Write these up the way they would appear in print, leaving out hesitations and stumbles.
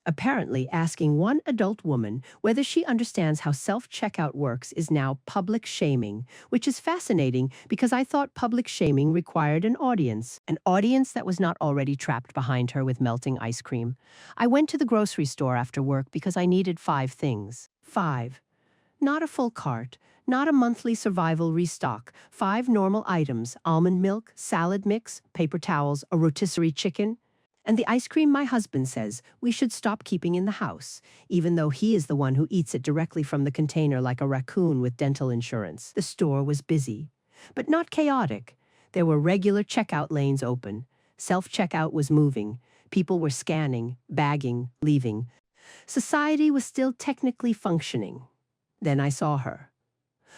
Apparently, asking one adult woman whether she understands how self-checkout works is now public shaming, which is fascinating because I thought public shaming required an audience that was not already trapped behind her with melting ice cream. I went to the grocery store after work because I needed 5 things. 5. Not a full cart, not a monthly survival restock. 5 normal items: almond milk, salad mix, paper towels, a rotisserie chicken. And the ice cream my husband says we should stop keeping in the house, even though he is the one who eats it directly from the container like a raccoon with dental insurance. The store was busy, but not chaotic. There were regular checkout lanes open. Self-checkout was moving. People were scanning, bagging, leaving. Society was still technically functioning. Then I saw her.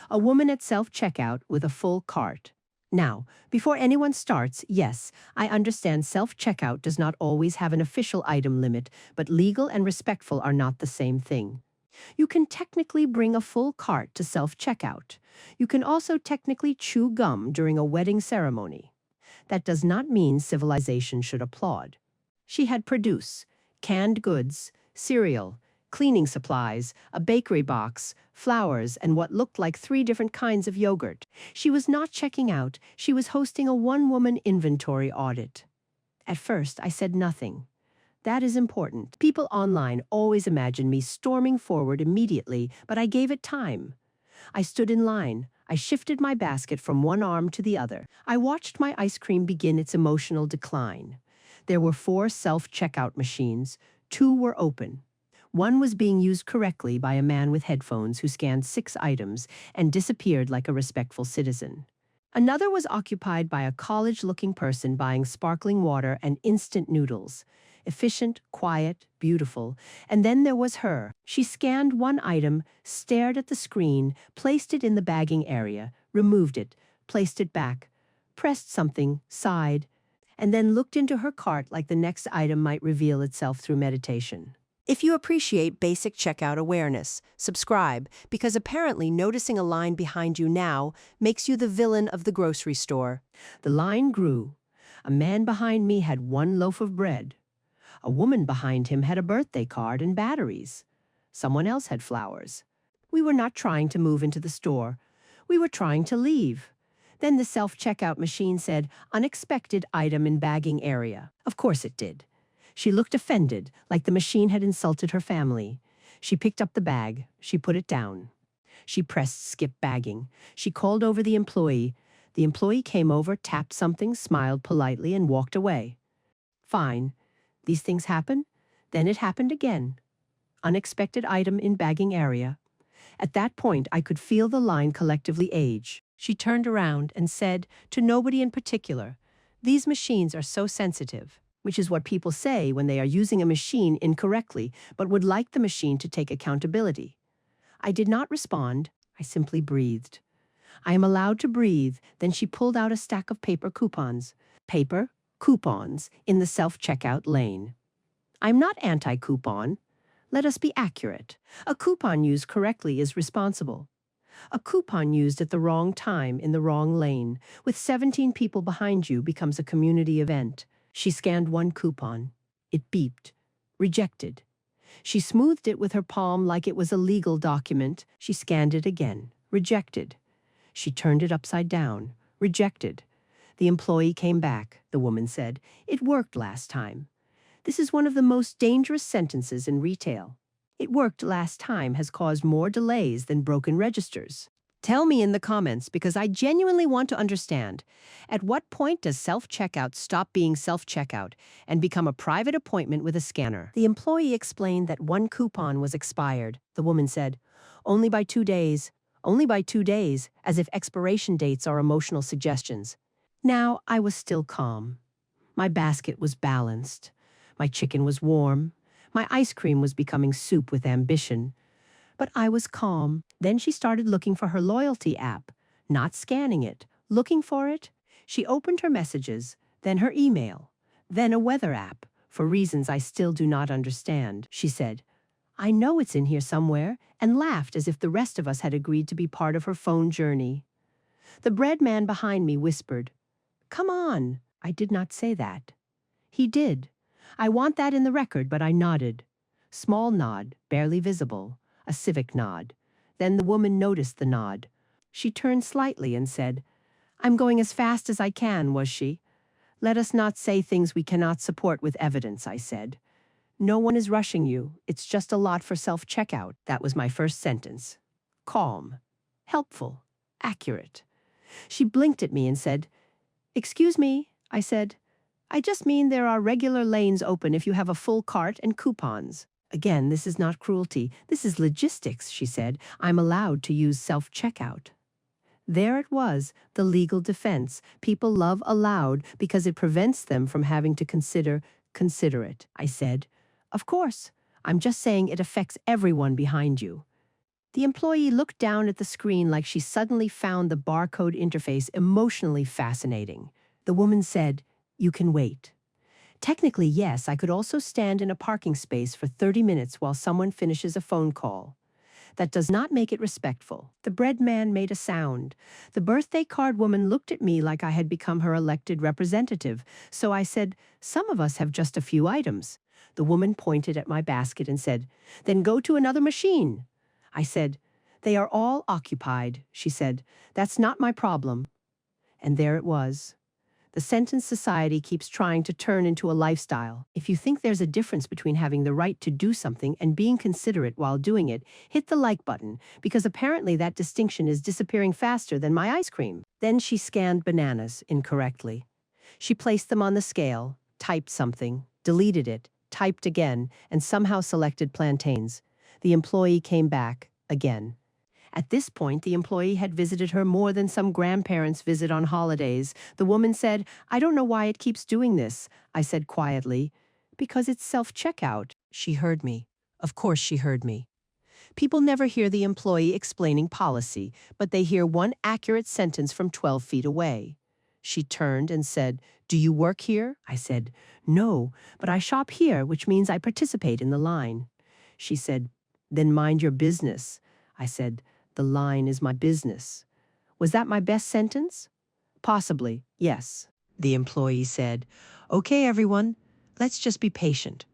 A woman at self-checkout with a full cart. Now, before anyone starts, yes, I understand self-checkout does not always have an official item limit, but legal and respectful are not the same thing. You can technically bring a full cart to self-checkout. You can also technically chew gum during a wedding ceremony. That does not mean civilization should applaud. She had produce, canned goods, cereal, cleaning supplies, a bakery box, flowers, and what looked like 3 different kinds of yogurt. She was not checking out, she was hosting a one-woman inventory audit. At first, I said nothing. That is important. People online always imagine me storming forward immediately, but I gave it time. I stood in line. I shifted my basket from one arm to the other. I watched my ice cream begin its emotional decline. There were 4 self-checkout machines. 2 were open. One was being used correctly by a man with headphones who scanned 6 items and disappeared like a respectful citizen. Another was occupied by a college-looking person buying sparkling water and instant noodles. Efficient, quiet, beautiful. And then there was her. She scanned one item, stared at the screen, placed it in the bagging area, removed it, placed it back, pressed something, sighed, and then looked into her cart like the next item might reveal itself through meditation. If you appreciate basic checkout awareness, subscribe, because apparently noticing a line behind you now makes you the villain of the grocery store. The line grew. A man behind me had 1 loaf of bread. A woman behind him had a birthday card and batteries. Someone else had flowers. We were not trying to move into the store. We were trying to leave. Then the self-checkout machine said, "Unexpected item in bagging area." Of course it did. She looked offended, like the machine had insulted her family. She picked up the bag. She put it down. She pressed skip bagging. She called over the employee. The employee came over, tapped something, smiled politely, and walked away. Fine. These things happen. Then it happened again. Unexpected item in bagging area. At that point, I could feel the line collectively age. She turned around and said, to nobody in particular, "These machines are so sensitive," which is what people say when they are using a machine incorrectly, but would like the machine to take accountability. I did not respond. I simply breathed. I am allowed to breathe. Then she pulled out a stack of paper coupons. Paper, coupons, in the self-checkout lane. I'm not anti-coupon. Let us be accurate. A coupon used correctly is responsible. A coupon used at the wrong time in the wrong lane, with 17 people behind you, becomes a community event. She scanned 1 coupon. It beeped. Rejected. She smoothed it with her palm like it was a legal document. She scanned it again. Rejected. She turned it upside down. Rejected. The employee came back. The woman said, "It worked last time." This is one of the most dangerous sentences in retail. "It worked last time" has caused more delays than broken registers. Tell me in the comments, because I genuinely want to understand. At what point does self-checkout stop being self-checkout and become a private appointment with a scanner? The employee explained that 1 coupon was expired. The woman said, "Only by 2 days. Only by 2 days," as if expiration dates are emotional suggestions. Now I was still calm. My basket was balanced. My chicken was warm. My ice cream was becoming soup with ambition. But I was calm. Then she started looking for her loyalty app, not scanning it, looking for it. She opened her messages, then her email, then a weather app, for reasons I still do not understand. She said, "I know it's in here somewhere," and laughed as if the rest of us had agreed to be part of her phone journey. The bread man behind me whispered, "Come on." I did not say that. He did. I want that in the record, but I nodded. Small nod, barely visible. A civic nod. Then the woman noticed the nod. She turned slightly and said, "I'm going as fast as I can," was she? "Let us not say things we cannot support with evidence," I said. "No one is rushing you. It's just a lot for self-checkout." That was my first sentence. Calm. Helpful. Accurate. She blinked at me and said, "Excuse me," I said. "I just mean there are regular lanes open if you have a full cart and coupons." "Again, this is not cruelty. This is logistics," she said. "I'm allowed to use self-checkout." There it was, the legal defense. People love allowed because it prevents them from having to consider it. I said, "Of course. I'm just saying it affects everyone behind you." The employee looked down at the screen like she suddenly found the barcode interface emotionally fascinating. The woman said, "You can wait." Technically, yes, I could also stand in a parking space for 30 minutes while someone finishes a phone call. That does not make it respectful. The bread man made a sound. The birthday card woman looked at me like I had become her elected representative, so I said, "Some of us have just a few items." The woman pointed at my basket and said, "Then go to another machine." I said, "They are all occupied," she said. "That's not my problem." And there it was. The sentence society keeps trying to turn into a lifestyle. If you think there's a difference between having the right to do something and being considerate while doing it, hit the like button, because apparently that distinction is disappearing faster than my ice cream. Then she scanned bananas incorrectly. She placed them on the scale, typed something, deleted it, typed again, and somehow selected plantains. The employee came back, again. At this point, the employee had visited her more than some grandparents visit on holidays. The woman said, "I don't know why it keeps doing this." I said quietly, "Because it's self-checkout." She heard me. Of course she heard me. People never hear the employee explaining policy, but they hear one accurate sentence from 12 feet away. She turned and said, "Do you work here?" I said, "No, but I shop here, which means I participate in the line." She said, "Then mind your business." I said, "The line is my business." Was that my best sentence? Possibly, yes. The employee said, "Okay, everyone, let's just be patient,"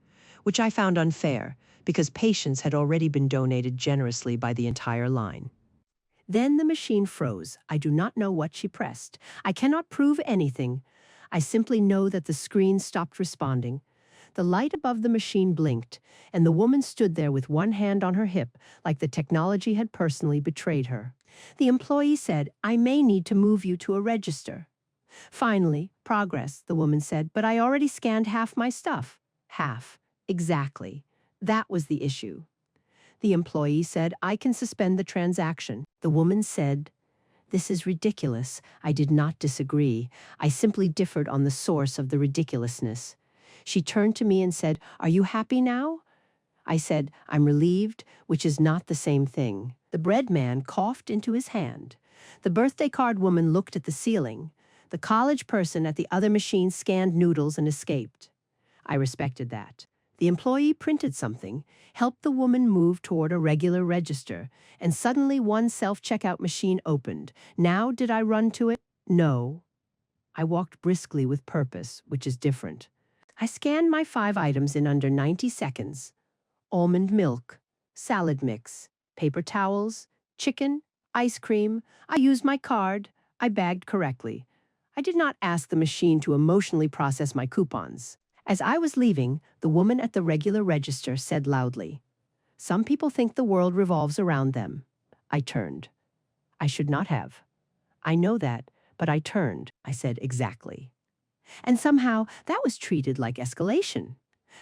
which I found unfair, because patience had already been donated generously by the entire line. Then the machine froze. I do not know what she pressed. I cannot prove anything. I simply know that the screen stopped responding. The light above the machine blinked, and the woman stood there with one hand on her hip, like the technology had personally betrayed her. The employee said, "I may need to move you to a register." "Finally, progress," the woman said, "but I already scanned half my stuff." Half. Exactly. That was the issue. The employee said, "I can suspend the transaction." The woman said, "This is ridiculous." I did not disagree. I simply differed on the source of the ridiculousness. She turned to me and said, "Are you happy now?" I said, "I'm relieved," which is not the same thing. The bread man coughed into his hand. The birthday card woman looked at the ceiling. The college person at the other machine scanned noodles and escaped. I respected that. The employee printed something, helped the woman move toward a regular register, and suddenly one self-checkout machine opened. Now did I run to it? No. I walked briskly with purpose, which is different. I scanned my 5 items in under 90 seconds. Almond milk, salad mix, paper towels, chicken, ice cream. I used my card. I bagged correctly. I did not ask the machine to emotionally process my coupons. As I was leaving, the woman at the regular register said loudly, "Some people think the world revolves around them." I turned. I should not have. I know that, but I turned. I said exactly. And somehow, that was treated like escalation.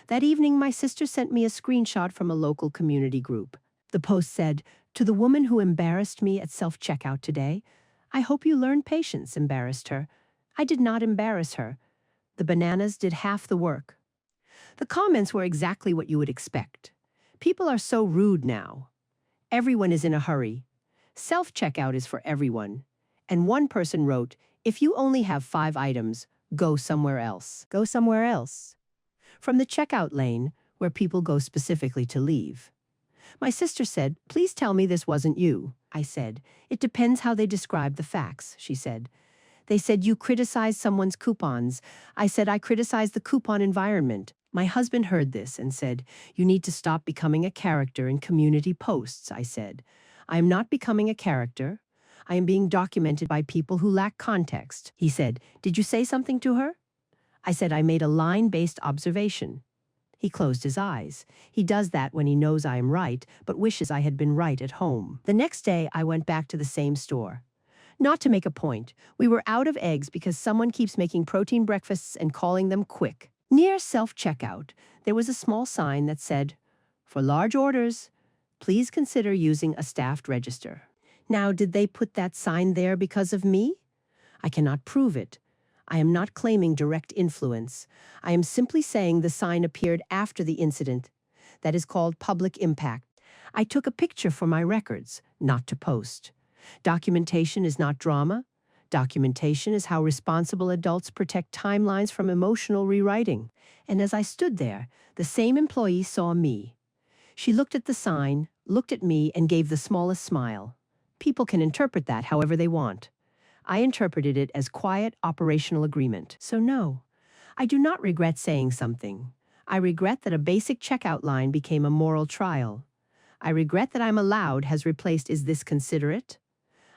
That evening, my sister sent me a screenshot from a local community group. The post said, "To the woman who embarrassed me at self-checkout today, I hope you learned patience." Embarrassed her. I did not embarrass her. The bananas did half the work. The comments were exactly what you would expect. People are so rude now. Everyone is in a hurry. Self-checkout is for everyone. And one person wrote, "If you only have 5 items, go somewhere else." Go somewhere else. From the checkout lane, where people go specifically to leave. My sister said, "Please tell me this wasn't you." I said, "It depends how they describe the facts," she said. "They said you criticized someone's coupons." I said, "I criticized the coupon environment." My husband heard this and said, "You need to stop becoming a character in community posts," I said. "I am not becoming a character. I am being documented by people who lack context." He said, "Did you say something to her?" I said I made a line-based observation. He closed his eyes. He does that when he knows I am right, but wishes I had been right at home. The next day, I went back to the same store. Not to make a point, we were out of eggs because someone keeps making protein breakfasts and calling them quick. Near self-checkout, there was a small sign that said, "For large orders, please consider using a staffed register." Now, did they put that sign there because of me? I cannot prove it. I am not claiming direct influence. I am simply saying the sign appeared after the incident. That is called public impact. I took a picture for my records, not to post. Documentation is not drama. Documentation is how responsible adults protect timelines from emotional rewriting. And as I stood there, the same employee saw me. She looked at the sign, looked at me, and gave the smallest smile. People can interpret that however they want. I interpreted it as quiet operational agreement. So no, I do not regret saying something. I regret that a basic checkout line became a moral trial. I regret that "I'm allowed" has replaced "is this considerate?"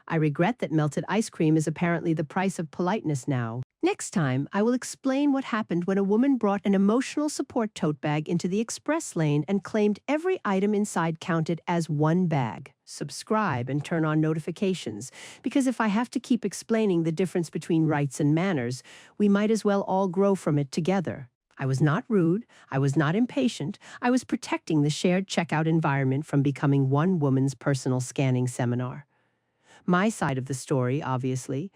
I regret that melted ice cream is apparently the price of politeness now. Next time, I will explain what happened when a woman brought an emotional support tote bag into the express lane and claimed every item inside counted as one bag. Subscribe and turn on notifications, because if I have to keep explaining the difference between rights and manners, we might as well all grow from it together. I was not rude, I was not impatient, I was protecting the shared checkout environment from becoming one woman's personal scanning seminar. My side of the story, obviously,